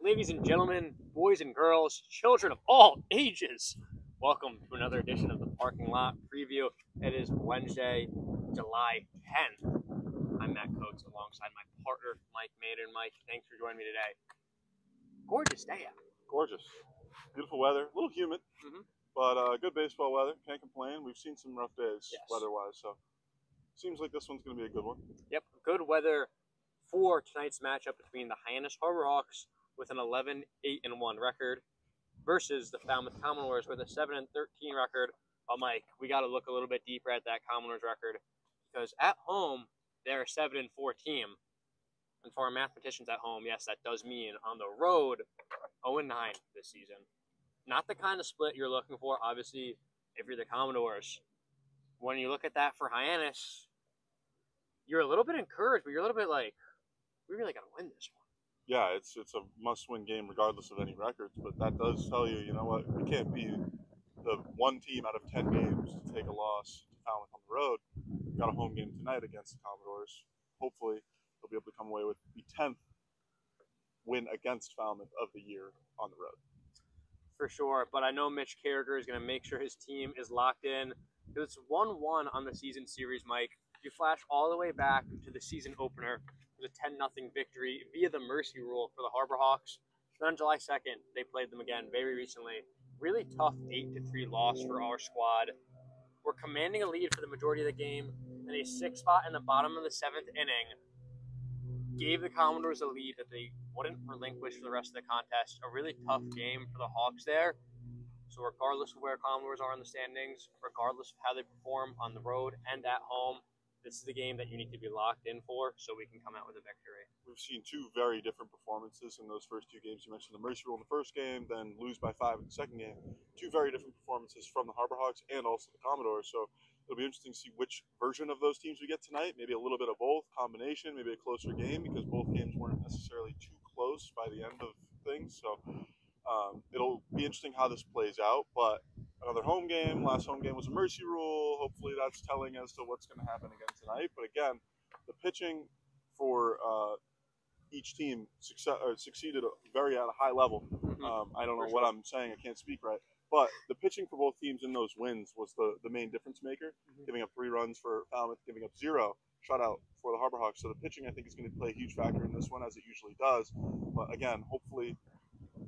Ladies and gentlemen, boys and girls, children of all ages, welcome to another edition of the Parking Lot Preview. It is Wednesday, July 10th. I'm Matt Coates alongside my partner, Mike Maynard. Mike, thanks for joining me today. Gorgeous day out. Gorgeous. Beautiful weather. A little humid, but good baseball weather. Can't complain. We've seen some rough days weather-wise, so seems like this one's going to be a good one. Yep, good weather for tonight's matchup between the Hyannis Hawks with an 11-8-1 record versus the Falmouth Commodores with a 7-13 record. Oh, Mike, we got to look a little bit deeper at that Commodores record because at home they're a 7-4 team, and for our mathematicians at home, yes, that does mean on the road 0-9 this season. Not the kind of split you're looking for, obviously, if you're the Commodores. When you look at that for Hyannis, you're a little bit encouraged, but you're a little bit like, we really got to win this one. Yeah, it's a must-win game regardless of any records, but that does tell you, you know what, we can't be the one team out of 10 games to take a loss to Falmouth on the road. We've got a home game tonight against the Commodores. Hopefully, they'll be able to come away with the 10th win against Falmouth of the year on the road. For sure, but I know Mitch Carragher is going to make sure his team is locked in. It's 1-1 on the season series, Mike. You flash all the way back to the season opener. It was a 10-0 victory via the mercy rule for the Harbor Hawks. Then on July 2nd, they played them again very recently. Really tough 8-3 loss for our squad. We're commanding a lead for the majority of the game, and a 6th spot in the bottom of the 7th inning gave the Commodores a lead that they wouldn't relinquish for the rest of the contest. A really tough game for the Hawks there. So regardless of where Commodores are in the standings, regardless of how they perform on the road and at home, this is the game that you need to be locked in for so we can come out with a victory. We've seen two very different performances in those first two games. You mentioned the mercy rule in the first game, then lose by 5 in the second game. Two very different performances from the Harbor Hawks and also the Commodores. So it'll be interesting to see which version of those teams we get tonight. Maybe a little bit of both, combination, maybe a closer game because both games weren't necessarily too close by the end of things. So it'll be interesting how this plays out. But another home game. Last home game was a mercy rule. Hopefully that's telling as to what's going to happen again tonight. But again, the pitching for each team succeeded very at a high level. I don't know what I'm saying. I can't speak right. But the pitching for both teams in those wins was the main difference maker, giving up 3 runs for Falmouth, giving up 0 shutout for the Harbor Hawks. So the pitching, I think, is going to play a huge factor in this one, as it usually does. But again, hopefully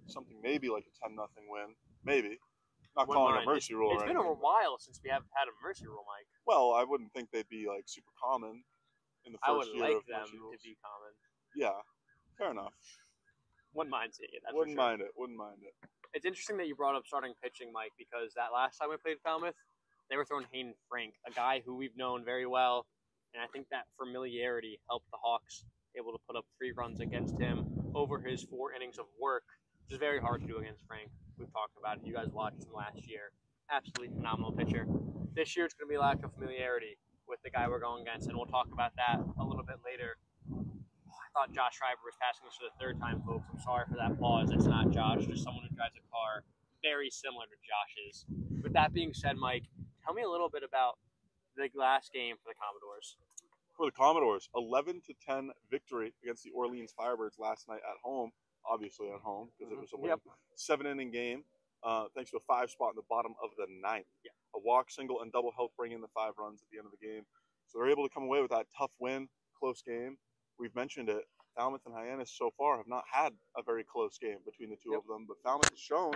something maybe like a 10-0 win. Maybe. Not calling it a mercy rule. It's been a while since we haven't had a mercy rule, Mike. Well, I wouldn't think they'd be like super common in the first year of mercy rules. I would like them to be common. Yeah, fair enough. Wouldn't mind seeing it. Wouldn't mind it. It's interesting that you brought up starting pitching, Mike, because that last time we played Falmouth, they were throwing Hayden Frank, a guy who we've known very well, and I think that familiarity helped the Hawks able to put up 3 runs against him over his 4 innings of work, which is very hard to do against Frank. We've talked about it. You guys watched him last year. Absolutely phenomenal pitcher. This year it's going to be a lack of familiarity with the guy we're going against, and we'll talk about that a little bit later. I thought Josh Schreiber was passing this for the 3rd time, folks. I'm sorry for that pause. It's not Josh, just someone who drives a car very similar to Josh's. With that being said, Mike, tell me a little bit about the last game for the Commodores. For the Commodores, 11-10 victory against the Orleans Firebirds last night at home. Obviously at home, because it was a 7-inning game, thanks to a 5 spot in the bottom of the 9th. A walk, single, and double helped bring in the 5 runs at the end of the game. So they're able to come away with that tough win, close game. We've mentioned it. Falmouth and Hyannis so far have not had a very close game between the two of them, but Falmouth has shown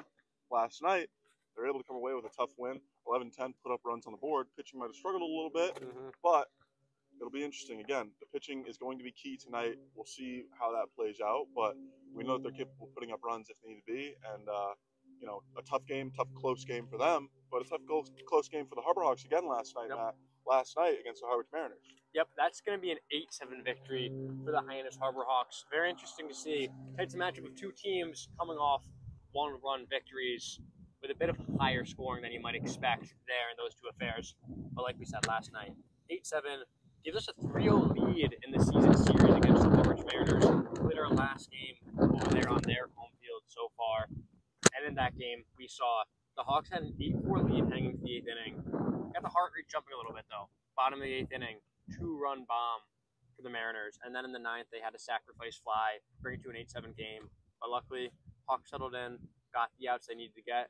last night they're able to come away with a tough win. 11-10, put up runs on the board. Pitching might have struggled a little bit, but it'll be interesting. Again, the pitching is going to be key tonight. We'll see how that plays out, but we know that they're capable of putting up runs if need to be. And, you know, a tough game, tough close game for them, but a tough close game for the Harbor Hawks again last night, last night against the Harvard Mariners. Yep, that's going to be an 8-7 victory for the Hyannis Harbor Hawks. Very interesting to see. It's a matchup of 2 teams coming off 1-run victories with a bit of higher scoring than you might expect there in those 2 affairs. But like we said last night, 8-7 gives us a 3-0 lead in the season series against the Harvard Mariners. Played our last game over there on their home field so far. And in that game, we saw the Hawks had an 8-4 lead heading into the 8th inning. Got the heart rate jumping a little bit, though. Bottom of the 8th inning, 2-run bomb for the Mariners. And then in the 9th, they had a sacrifice fly, bring it to an 8-7 game. But luckily, Hawks settled in, got the outs they needed to get.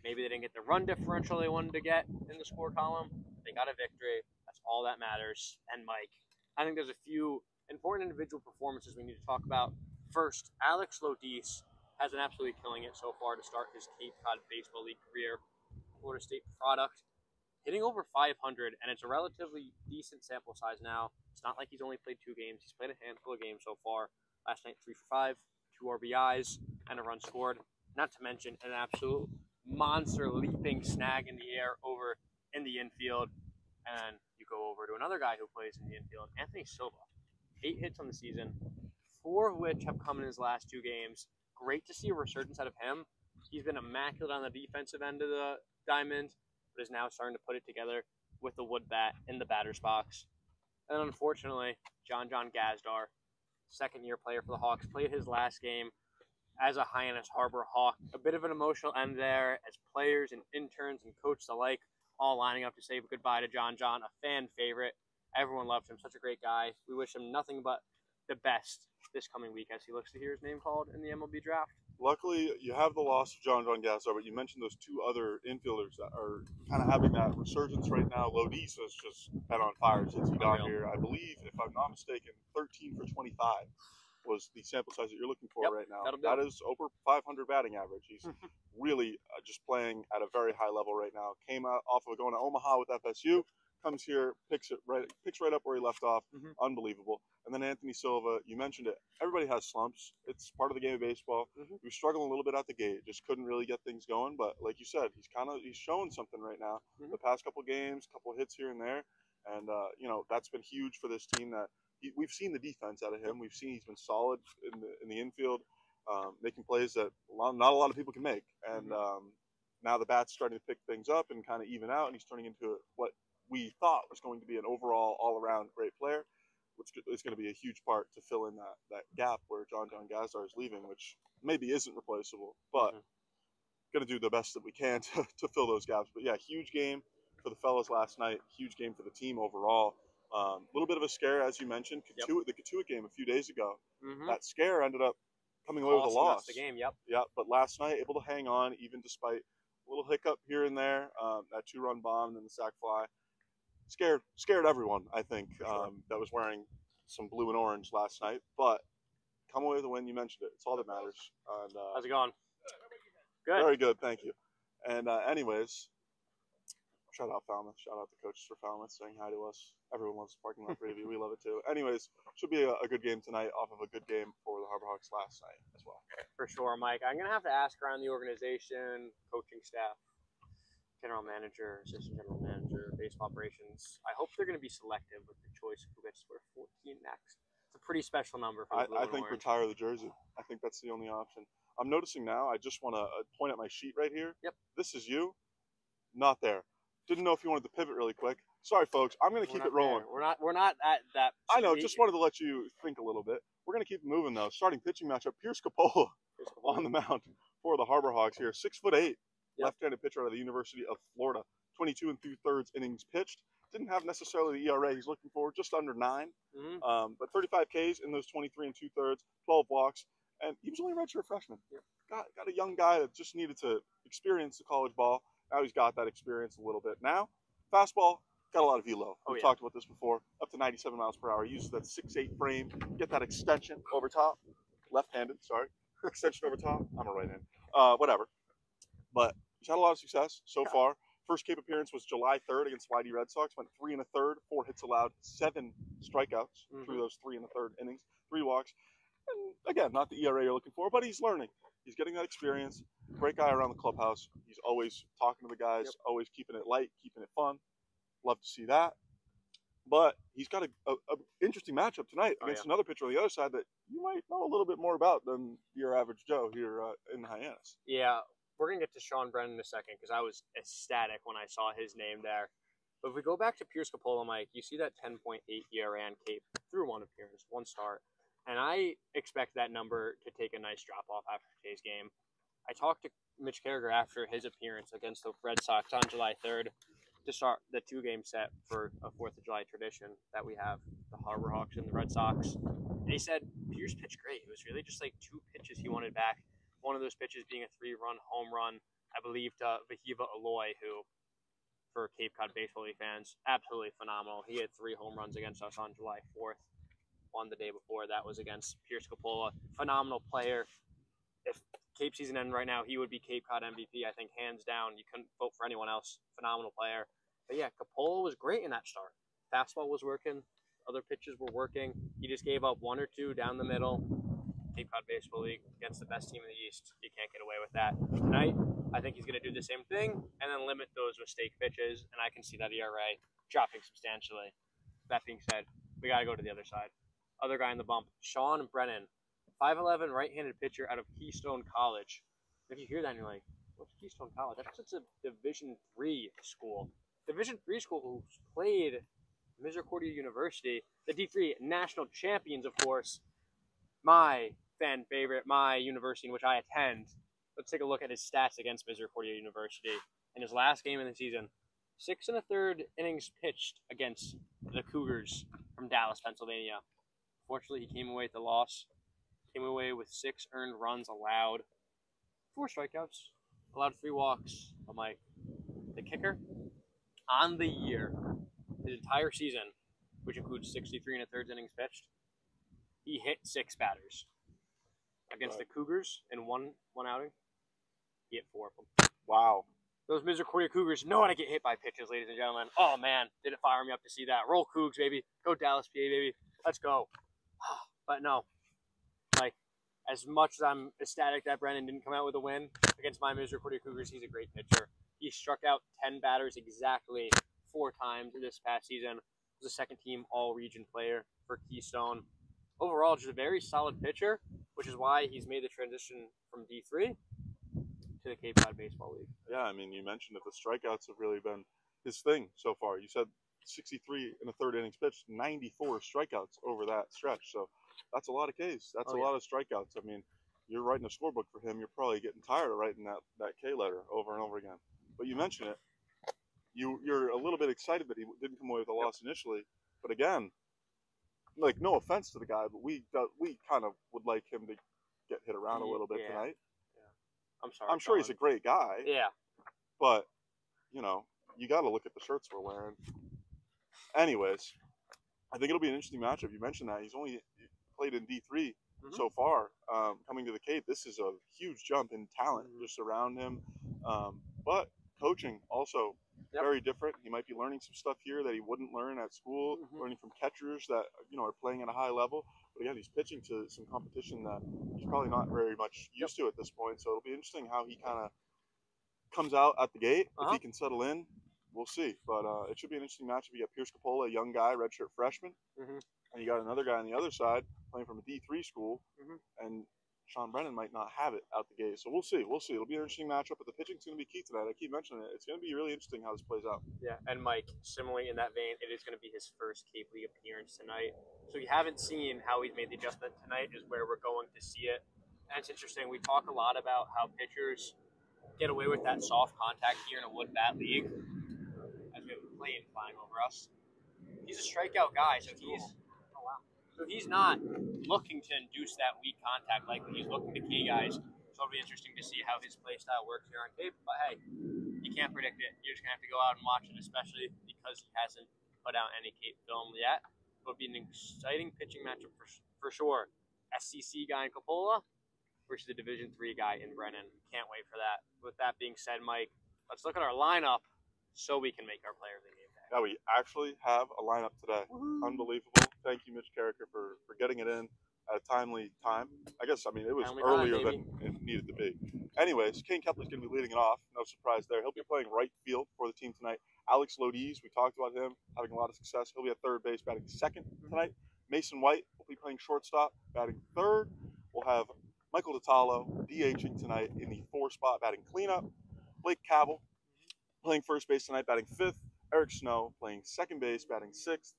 Maybe they didn't get the run differential they wanted to get in the score column. They got a victory. That's all that matters. And Mike, I think there's a few important individual performances we need to talk about. First, Alex Lodis has been absolutely killing it so far to start his Cape Cod Baseball League career. Florida State product, hitting over 500, and it's a relatively decent sample size now. It's not like he's only played 2 games. He's played a handful of games so far. Last night, 3 for 5, 2 RBIs, and a run scored. Not to mention an absolute monster leaping snag in the air over in the infield. And you go over to another guy who plays in the infield, Anthony Silva. 8 hits on the season, 4 of which have come in his last 2 games. Great to see a resurgence out of him. He's been immaculate on the defensive end of the diamond, but is now starting to put it together with the wood bat in the batter's box. And unfortunately, John Gazdar, second-year player for the Hawks, played his last game as a Hyannis Harbor Hawk. A bit of an emotional end there as players and interns and coaches alike all lining up to say goodbye to John, a fan favorite. Everyone loved him, such a great guy. We wish him nothing but the best this coming week as he looks to hear his name called in the MLB draft. Luckily, you have the loss of John Gassar, but you mentioned those 2 other infielders that are kind of having that resurgence right now. Lodis has just been on fire since he got here. I believe, if I'm not mistaken, 13 for 25 was the sample size that you're looking for right now. That is over 500 batting average. He's really just playing at a very high level right now. Came out off of going to Omaha with FSU. Comes here, picks right up where he left off. Unbelievable. And then Anthony Silva, you mentioned it. Everybody has slumps. It's part of the game of baseball. He was struggling a little bit out the gate, just couldn't really get things going. But like you said, he's showing something right now. The past couple games, couple hits here and there, and that's been huge for this team. That we've seen the defense out of him. We've seen he's been solid in the infield, making plays that not a lot of people can make. And now the bat's starting to pick things up and kind of even out, and he's turning into what we thought was going to be an overall all-around great player, which is going to be a huge part to fill in that gap where John Gazdar is leaving, which maybe isn't replaceable, but going to do the best that we can to fill those gaps. But yeah, huge game for the fellas last night, huge game for the team overall. A little bit of a scare, as you mentioned, the Katuitt game a few days ago. That scare ended up coming away with a loss. The game, but last night, able to hang on, even despite a little hiccup here and there, that 2-run bomb and then the sac fly. Scared everyone, I think, that was wearing some blue and orange last night. But come away with a win. You mentioned it. It's all that matters. And, how's it going? Good. Very good. Thank you. And anyways, shout out Falmouth. Shout out the coaches for Falmouth saying hi to us. Everyone loves the parking lot preview. We love it too. Anyways, should be a good game tonight off of a good game for the Harbor Hawks last night as well. For sure, Mike. I'm going to have to ask around the organization, coaching staff, general manager, assistant general manager, baseball operations. I hope they're going to be selective with the choice of who gets to wear 14 next. It's a pretty special number for the blue I think and orange. Retire the jersey. I think that's the only option. I'm noticing now, I just want to point at my sheet right here. This is you. Not there. Didn't know if you wanted to pivot really quick. Sorry, folks. I'm going to keep it rolling. There. We're not at that. I know. Just wanted to let you think a little bit. We're going to keep moving, though. Starting pitching matchup, Pierce Capola on the mound for the Harbor Hawks here. 6'8", left-handed pitcher out of the University of Florida. 22 2/3 innings pitched. Didn't have necessarily the ERA he's looking for, just under 9. But 35 Ks in those 23 2/3, 12 walks. And he was only a redshirt freshman. Got a young guy that just needed to experience the college ball. Now he's got that experience a little bit. Now, fastball, got a lot of velo. We've talked about this before. Up to 97 miles per hour. Uses that 6'8" frame. Get that extension over top. Left-handed, sorry. Extension over top. I'm a right-hand. Whatever. But he's had a lot of success so far. First Cape appearance was July 3rd against YD Red Sox. Went 3 1/3, 4 hits allowed, 7 strikeouts through those 3 1/3 innings, 3 walks. And again, not the ERA you're looking for, but he's learning. He's getting that experience. Great guy around the clubhouse. He's always talking to the guys, always keeping it light, keeping it fun. Love to see that. But he's got a interesting matchup tonight against another pitcher on the other side that you might know a little bit more about than your average Joe here in Hyannis. Yeah, we're going to get to Sean Brennan in a second because I was ecstatic when I saw his name there. But if we go back to Pierce Capola, Mike, you see that 10.8 ERA on Cape through 1 appearance, 1 start. And I expect that number to take a nice drop-off after today's game. I talked to Mitch Carragher after his appearance against the Red Sox on July 3rd to start the 2-game set for a 4th of July tradition that we have, the Harbor Hawks and the Red Sox. And he said, Pierce pitched great. It was really just like 2 pitches he wanted back. One of those pitches being a 3-run home run, I believe, to Vahiva Aloy, who, for Cape Cod Baseball League fans, absolutely phenomenal. He had 3 home runs against us on July 4th. One the day before, that was against Pierce Coppola. Phenomenal player. If Cape season ended right now, he would be Cape Cod MVP, I think, hands down. You couldn't vote for anyone else. Phenomenal player. But yeah, Coppola was great in that start. Fastball was working. Other pitches were working. He just gave up 1 or 2 down the middle. Cape Cod Baseball League against the best team in the East. You can't get away with that. Tonight, I think he's going to do the same thing and then limit those mistake pitches, and I can see that ERA dropping substantially. That being said, we got to go to the other side. Other guy in the bump, Sean Brennan, 5'11", right-handed pitcher out of Keystone College. If you hear that and you're like, what's Keystone College? That's a Division III school. Division III school who played Misericordia University, the D3 national champions, of course. My fan favorite, my university in which I attend. Let's take a look at his stats against Misericordia University. In his last game of the season, 6 1/3 innings pitched against the Cougars from Dallas, Pennsylvania. Fortunately, he came away with the loss. Came away with 6 earned runs allowed, 4 strikeouts, allowed 3 walks. But Mike, the kicker, on the year, his entire season, which includes 63 1/3 innings pitched, he hit 6 batters. Against the Cougars in one outing, he hit 4 of them. Wow. Those Misericordia Cougars know how to get hit by pitches, ladies and gentlemen. Oh, man, did it fire me up to see that. Roll Cougs, baby. Go Dallas, PA, baby. Let's go. But no, like, as much as I'm ecstatic that Brennan didn't come out with a win against my Misericordia Cougars, he's a great pitcher. He struck out 10 batters exactly 4 times this past season. He was a second-team all-region player for Keystone. Overall, just a very solid pitcher, which is why he's made the transition from D3 to the Cape Cod Baseball League. Yeah, I mean, you mentioned that the strikeouts have really been his thing so far. You said 63 1/3 innings pitched, 94 strikeouts over that stretch. So that's a lot of Ks. That's a lot of strikeouts. I mean, you're writing a scorebook for him. You're probably getting tired of writing that K letter over and over again. But you mentioned it. You're a little bit excited that he didn't come away with a loss initially. But again, like, no offense to the guy, but we kind of would like him to get hit around a little bit tonight. Yeah. I'm sorry. I'm sure he's a great guy. Yeah. But, you know, you got to look at the shirts we're wearing. Anyways, I think it'll be an interesting matchup. You mentioned that. He's only played in D3 so far. Coming to the Cape, this is a huge jump in talent just around him. But coaching also very different. He might be learning some stuff here that he wouldn't learn at school, learning from catchers that, you know, are playing at a high level. But again, he's pitching to some competition that he's probably not very much used to at this point. So it'll be interesting how he kind of comes out at the gate. If he can settle in, we'll see. But it should be an interesting matchup. You got Pierce Coppola, a young guy, redshirt freshman. And you got another guy on the other side playing from a D3 school. And Sean Brennan might not have it out the gate. So we'll see. It'll be an interesting matchup, but the pitching's going to be key tonight. I keep mentioning it. It's going to be really interesting how this plays out. Yeah, and Mike, similarly in that vein, it is going to be his first Cape League appearance tonight. So if you haven't seen how he's made the adjustment tonight is where we're going to see it. And it's interesting. We talk a lot about how pitchers get away with that soft contact here in a wood bat league. As we have a plane flying over us. He's a strikeout guy, so he's not looking to induce that weak contact likely. He's looking to key guys. So it'll be interesting to see how his play style works here on Cape. But hey, you can't predict it. You're just going to have to go out and watch it, especially because he hasn't put out any Cape film yet. It'll be an exciting pitching matchup for sure. SCC guy in Coppola versus the Division III guy in Brennan. Can't wait for that. With that being said, Mike, let's look at our lineup so we can make our player of the game day. Yeah, we actually have a lineup today. Unbelievable. Thank you, Mitch Carricker, for getting it in at a timely time. I guess, I mean, it was earlier than it needed to be. Anyways, Kane Kepler's going to be leading it off. No surprise there. He'll be playing right field for the team tonight. Alex Lodiz, we talked about him having a lot of success. He'll be at third base, batting second tonight. Mason White will be playing shortstop, batting third. We'll have Michael Detallo DHing tonight in the 4 spot, batting cleanup. Blake Cabell playing first base tonight, batting fifth. Eric Snow playing second base, batting sixth.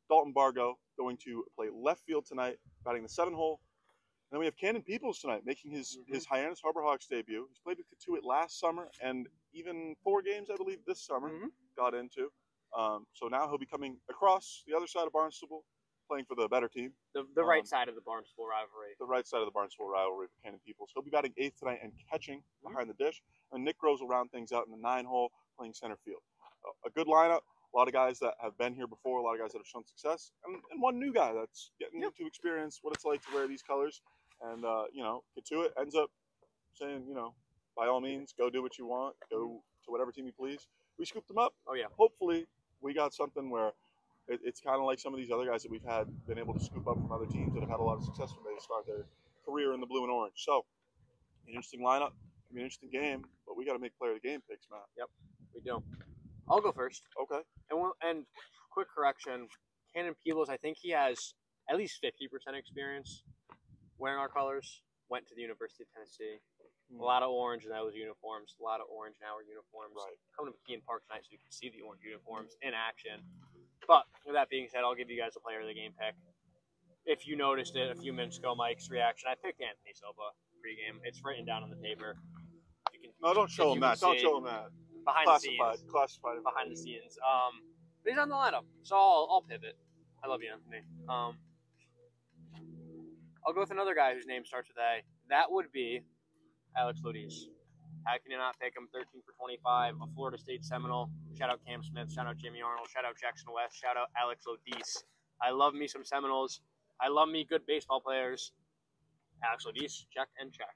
Dalton Bargo going to play left field tonight, batting the 7 hole. And then we have Cannon Peoples tonight, making his Hyannis Harborhawks debut. He's played with Katuitt last summer, and even 4 games, I believe, this summer got into. So now he'll be coming across the other side of Barnstable playing for the better team. The right side of the Barnstable rivalry. The right side of the Barnstable rivalry for Cannon Peoples. He'll be batting 8th tonight and catching behind the dish. And Nick Groves will round things out in the 9-hole playing center field. A good lineup. A lot of guys that have been here before. A lot of guys that have shown success. And one new guy that's getting to experience what it's like to wear these colors. And, get to it. Ends up saying, by all means, go do what you want. Go to whatever team you please. We scooped them up. Oh, yeah. Hopefully, we got something where it's kind of like some of these other guys that we've been able to scoop up from other teams that have had a lot of success when they start their career in the blue and orange. So, an interesting lineup, an interesting game, but we got to make player of the game picks, Matt. Yep, we do. I'll go first. Okay. And quick correction, Cannon Peoples, I think he has at least 50% experience wearing our colors. Went to the University of Tennessee. A lot of orange in those uniforms. A lot of orange in our uniforms. Right. Come to McKeon Park tonight so you can see the orange uniforms in action. But with that being said, I'll give you guys a player of the game pick. If you noticed it a few minutes ago, Mike's reaction, I picked Anthony Silva pregame. It's written down on the paper. No, don't show him that. Don't show him that. Behind the scenes. Classified. Behind the scenes. But he's on the lineup, so I'll pivot. I love you, Anthony. I'll go with another guy whose name starts with A. That would be Alex Lodice. How can you not pick him? 13 for 25, a Florida State Seminole. Shout out Cam Smith. Shout out Jimmy Arnold. Shout out Jackson West. Shout out Alex Lodice. I love me some Seminoles. I love me good baseball players. Alex Lodice, check and check.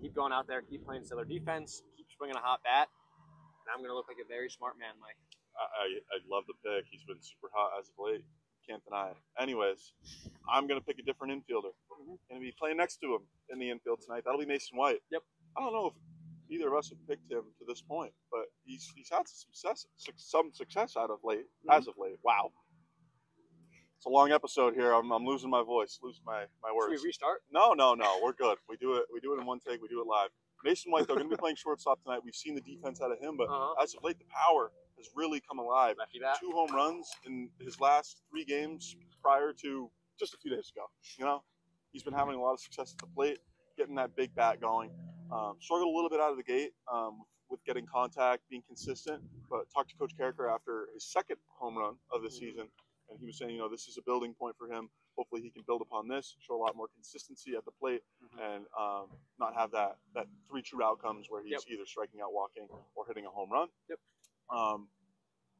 Keep going out there. Keep playing stellar defense. Keep swinging a hot bat. And I'm going to look like a very smart man, Mike. I love the pick. He's been super hot as of late. Can't deny it. Anyways, I'm going to pick a different infielder. Going to be playing next to him in the infield tonight. That'll be Mason White. Yep. I don't know if either of us have picked him to this point, but he's had some success out of late, as of late. Wow. It's a long episode here. I'm losing my voice, losing my words. Should we restart? No. We're good. We do it in one take. We do it live. Mason White, though, going to be playing shortstop tonight. We've seen the defense out of him, but as of late, the power has really come alive. 2 home runs in his last 3 games prior to just a few days ago. He's been having a lot of success at the plate, getting that big bat going. Struggled a little bit out of the gate with getting contact, being consistent, but talked to Coach Carricker after his 2nd home run of the season, and he was saying, this is a building point for him. Hopefully he can build upon this, show a lot more consistency at the plate, and not have that 3 true outcomes where he's either striking out, walking, or hitting a home run. Yep.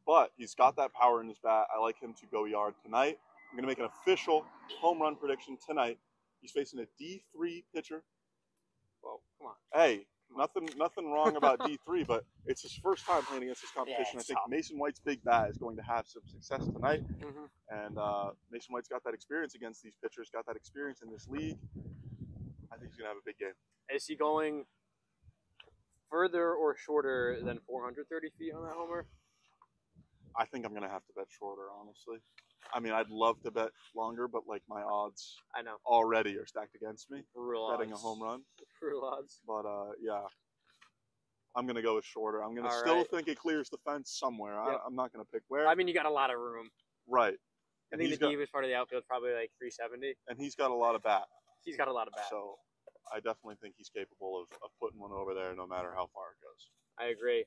But he's got that power in his bat. I like him to go yard tonight. I'm going to make an official home run prediction tonight. He's facing a D3 pitcher. Well, come on. Hey, nothing wrong about D3, but it's his first time playing against this competition. Yeah, I think tough. Mason White's big bat is going to have some success tonight. And Mason White's got that experience against these pitchers, got that experience in this league. I think he's going to have a big game. Is he going further or shorter than 430 feet on that homer? I think I'm going to have to bet shorter, honestly. I mean, I'd love to bet longer, but my odds already are stacked against me. Brutal betting odds. A home run. Brutal odds. But yeah, I'm going to go with shorter. I'm going to still think it clears the fence somewhere. Yep. I'm not going to pick where. I mean, you got a lot of room. Right. I think the deepest part of the outfield is probably like 370. And he's got a lot of bat. He's got a lot of bat. So I definitely think he's capable of putting one over there no matter how far it goes. I agree.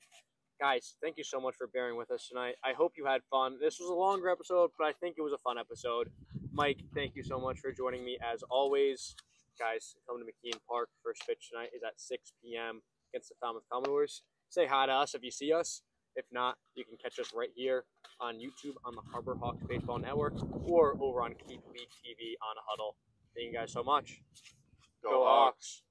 Guys, thank you so much for bearing with us tonight. I hope you had fun. This was a longer episode, but I think it was a fun episode. Mike, thank you so much for joining me as always. Guys, come to McKeon Park. First pitch tonight is at 6 p.m. against the Falmouth Commodores. Say hi to us if you see us. If not, you can catch us right here on YouTube on the Harbor Hawks Baseball Network or over on Keep League TV on Huddle. Thank you guys so much. Go Hawks.